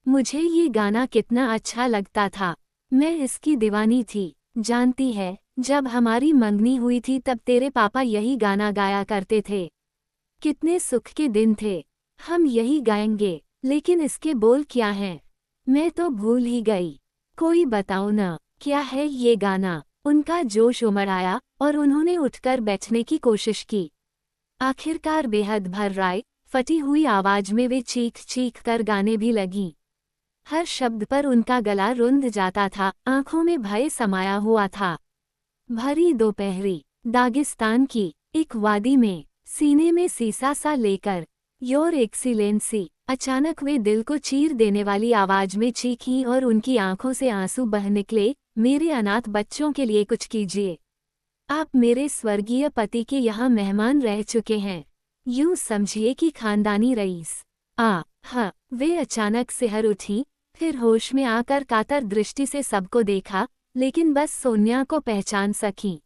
मुझे ये गाना कितना अच्छा लगता था। मैं इसकी दीवानी थी। जानती है, जब हमारी मंगनी हुई थी तब तेरे पापा यही गाना गाया करते थे। कितने सुख के दिन थे। हम यही गाएंगे, लेकिन इसके बोल क्या हैं? मैं तो भूल ही गई। कोई बताओ न, क्या है ये गाना? उनका जोश उमड़ आया और उन्होंने उठकर बैठने की कोशिश की। आखिरकार बेहद भर्राई, फटी हुई आवाज में वे चीख चीख कर गाने भी लगीं। हर शब्द पर उनका गला रुंध जाता था, आंखों में भय समाया हुआ था। भरी दोपहरी दागिस्तान की एक वादी में, सीने में सीसा सा लेकर, योर एक्सीलेंसी, अचानक वे दिल को चीर देने वाली आवाज में चीखीं और उनकी आंखों से आंसू बह निकले। मेरे अनाथ बच्चों के लिए कुछ कीजिए। आप मेरे स्वर्गीय पति के यहाँ मेहमान रह चुके हैं। यूं समझिए कि खानदानी रईस। हाँ, वे अचानक सिहर उठी, फिर होश में आकर कातर दृष्टि से सबको देखा, लेकिन बस सोनिया को पहचान सकी।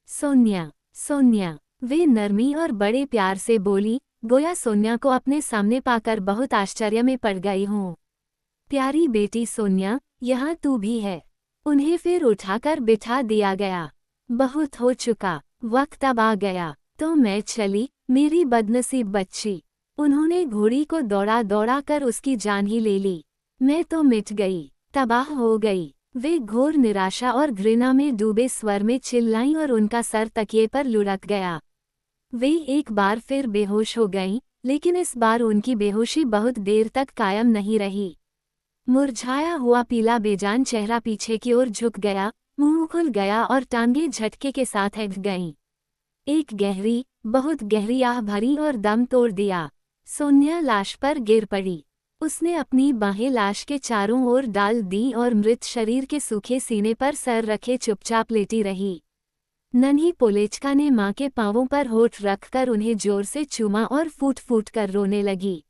सोनिया, वे नरमी और बड़े प्यार से बोली, गोया सोनिया को अपने सामने पाकर बहुत आश्चर्य में पड़ गई हूँ। प्यारी बेटी सोनिया, यहाँ तू भी है। उन्हें फिर उठाकर बिठा दिया गया। बहुत हो चुका, वक्त अब आ गया, तो मैं चली, मेरी बदनसीब बच्ची। उन्होंने घोड़ी को दौड़ा दौड़ा कर उसकी जान ही ले ली। मैं तो मिट गई, तबाह हो गई। वे घोर निराशा और घृणा में डूबे स्वर में चिल्लाईं और उनका सर तकिए पर लुढ़क गया। वे एक बार फिर बेहोश हो गईं, लेकिन इस बार उनकी बेहोशी बहुत देर तक कायम नहीं रही। मुरझाया हुआ पीला बेजान चेहरा पीछे की ओर झुक गया, मुंह खुल गया और टांगें झटके के साथ हिल गईं। एक गहरी, बहुत गहरी आह भरी और दम तोड़ दिया। सोनिया लाश पर गिर पड़ी। उसने अपनी बाहें लाश के चारों ओर डाल दी और मृत शरीर के सूखे सीने पर सर रखे चुपचाप लेटी रही। नन्ही पोलेचका ने माँ के पांवों पर होठ रखकर उन्हें जोर से चूमा और फूट फूट कर रोने लगी।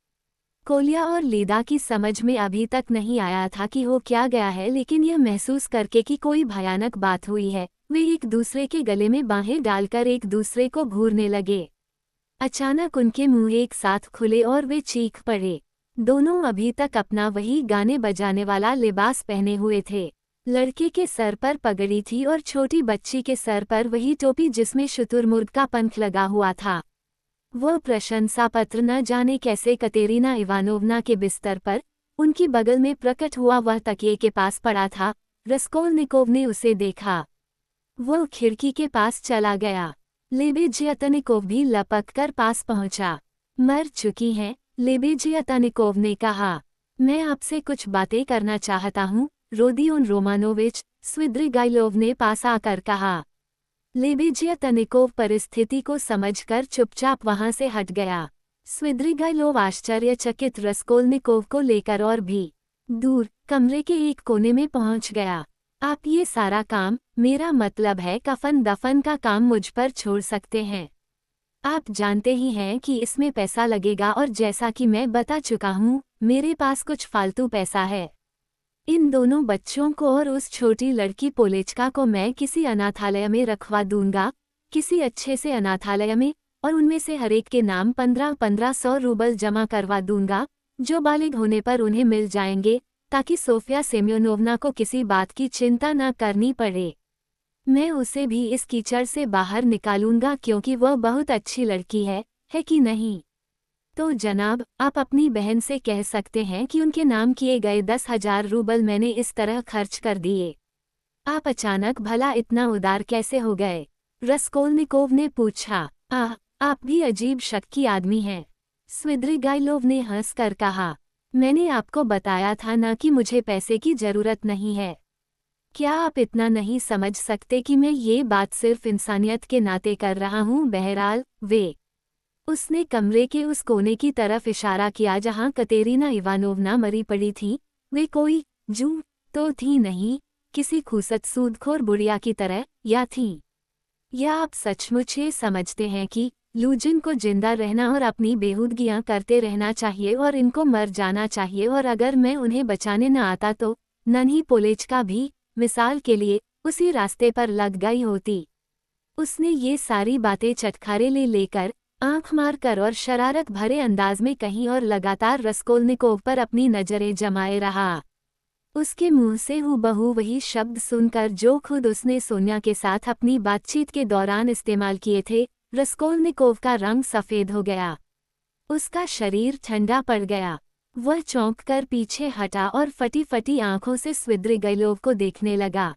कोल्या और लीदा की समझ में अभी तक नहीं आया था कि हो क्या गया है, लेकिन यह महसूस करके कि कोई भयानक बात हुई है, वे एक दूसरे के गले में बाहें डालकर एक दूसरे को घूरने लगे। अचानक उनके मुंह एक साथ खुले और वे चीख पड़े। दोनों अभी तक अपना वही गाने बजाने वाला लिबास पहने हुए थे। लड़के के सर पर पगड़ी थी और छोटी बच्ची के सर पर वही टोपी जिसमें शुतुरमुर्ग का पंख लगा हुआ था। वह प्रशंसा पत्र न जाने कैसे कतेरीना इवानोवना के बिस्तर पर, उनकी बगल में प्रकट हुआ वह तकिए के पास पड़ा था। रस्कोल्निकोव ने उसे देखा। वो खिड़की के पास चला गया। लेबेजियतनिकोव भी लपक कर पास पहुंचा। मर चुकी हैं, लेबेजियतनिकोव ने कहा। मैं आपसे कुछ बातें करना चाहता हूँ, रोदियोन रोमानोविच, स्विद्रिगाइलोव ने पास आकर कहा। लेबेजियतनिकोव परिस्थिति को समझकर चुपचाप वहां से हट गया। स्विद्रिगाइलोव आश्चर्यचकित रसकोल्निकोव को लेकर और भी दूर कमरे के एक कोने में पहुंच गया। आप ये सारा काम, मेरा मतलब है कफन दफन का काम, मुझ पर छोड़ सकते हैं। आप जानते ही हैं कि इसमें पैसा लगेगा और जैसा कि मैं बता चुका हूँ, मेरे पास कुछ फालतू पैसा है। इन दोनों बच्चों को और उस छोटी लड़की पोलेचका को मैं किसी अनाथालय में रखवा दूंगा, किसी अच्छे से अनाथालय में, और उनमें से हर एक के नाम 1500 रूबल जमा करवा दूंगा, जो बालिग होने पर उन्हें मिल जाएंगे, ताकि सोफिया सेम्योनोवना को किसी बात की चिंता न करनी पड़े। मैं उसे भी इस कीचड़ से बाहर निकालूंगा क्योंकि वह बहुत अच्छी लड़की है कि नहीं? तो जनाब, आप अपनी बहन से कह सकते हैं कि उनके नाम किए गए 10,000 रूबल मैंने इस तरह खर्च कर दिए। आप अचानक भला इतना उदार कैसे हो गए? रसकोल्निकोव ने पूछा। आप भी अजीब शक की आदमी हैं। स्विद्रिगाइलोव ने हंसकर कहा। मैंने आपको बताया था ना कि मुझे पैसे की जरूरत नहीं है। क्या आप इतना नहीं समझ सकते कि मैं ये बात सिर्फ इंसानियत के नाते कर रहा हूँ? बहरहाल, उसने कमरे के उस कोने की तरफ इशारा किया जहां कतेरीना इवानोवना मरी पड़ी थी। वे कोई जू तो थी नहीं, किसी खूसट सूदखोर बुढ़िया की तरह, या थीं? या आप सचमुच ये समझते हैं कि लूजिन को जिंदा रहना और अपनी बेहूदगियां करते रहना चाहिए और इनको मर जाना चाहिए, और अगर मैं उन्हें बचाने न आता तो नन्ही पोलेचका भी, मिसाल के लिए, उसी रास्ते पर लग गई होती। उसने ये सारी बातें चटखारे ले लेकर, आंख मारकर और शरारत भरे अंदाज में कहीं और लगातार रसकोल्निकोव पर अपनी नजरें जमाए रहा। उसके मुंह से हूबहू वही शब्द सुनकर जो खुद उसने सोनिया के साथ अपनी बातचीत के दौरान इस्तेमाल किए थे। रसकोल्निकोव का रंग सफ़ेद हो गया। उसका शरीर ठंडा पड़ गया। वह चौंक कर पीछे हटा और फटी फटी आंखों से स्विद्रिगाइलोव को देखने लगा।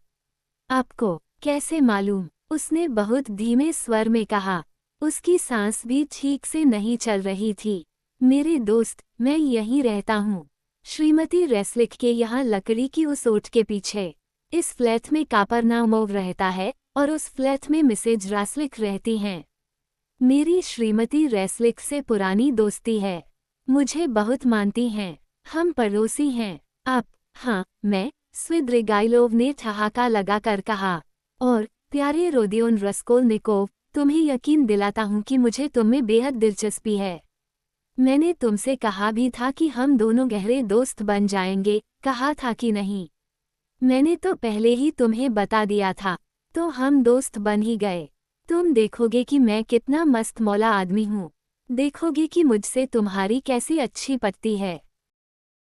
आपको कैसे मालूम? उसने बहुत धीमे स्वर में कहा। उसकी सांस भी ठीक से नहीं चल रही थी। मेरे दोस्त, मैं यहीं रहता हूँ, श्रीमती रेस्लिक के यहाँ लकड़ी की उस ओट के पीछे। इस फ्लैट में कापरनाउमोव रहता है और उस फ्लैट में मिसेज रेस्लिक रहती हैं। मेरी श्रीमती रेस्लिक से पुरानी दोस्ती है, मुझे बहुत मानती हैं, हम पड़ोसी हैं। आप? हाँ, मैं, स्विद्रिगाइलोव ने ठहाका लगाकर कहा। और प्यारे रोदियोन रसकोल्निकोव, तुम्हें यकीन दिलाता हूँ कि मुझे तुममें बेहद दिलचस्पी है। मैंने तुमसे कहा भी था कि हम दोनों गहरे दोस्त बन जाएंगे, कहा था कि नहीं? मैंने तो पहले ही तुम्हें बता दिया था, तो हम दोस्त बन ही गए। तुम देखोगे कि मैं कितना मस्त मौला आदमी हूँ। देखोगे कि मुझसे तुम्हारी कैसी अच्छी पटती है।